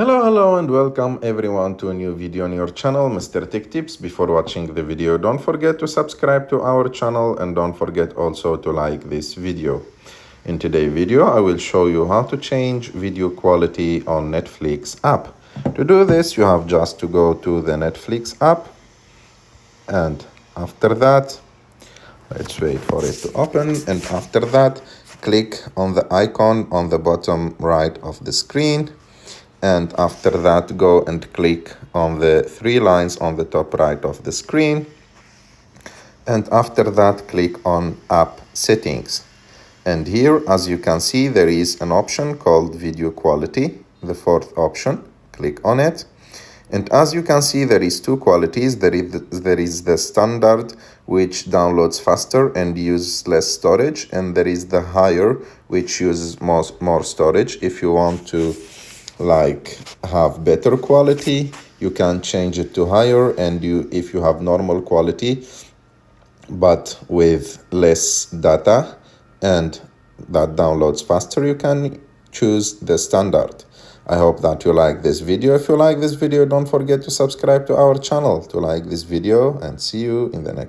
Hello and welcome everyone to a new video on your channel, Mr. Tech Tips. Before watching the video, don't forget to subscribe to our channel and don't forget also to like this video. In today's video, I will show you how to change video quality on Netflix app. To do this, you have just to go to the Netflix app, and after that, let's wait for it to open, and after that, click on the icon on the bottom right of the screen. And after that, go and click on the three lines on the top right of the screen. And after that, click on App Settings. And here, as you can see, there is an option called Video Quality, the fourth option. Click on it. And as you can see, there is two qualities. There is the standard, which downloads faster and uses less storage. And there is the higher, which uses more storage. If you want to have better quality, you can change it to higher, and if you have normal quality but with less data and that downloads faster, you can choose the standard. I hope that you like this video. If you like this video, don't forget to subscribe to our channel to like this video, and see you in the next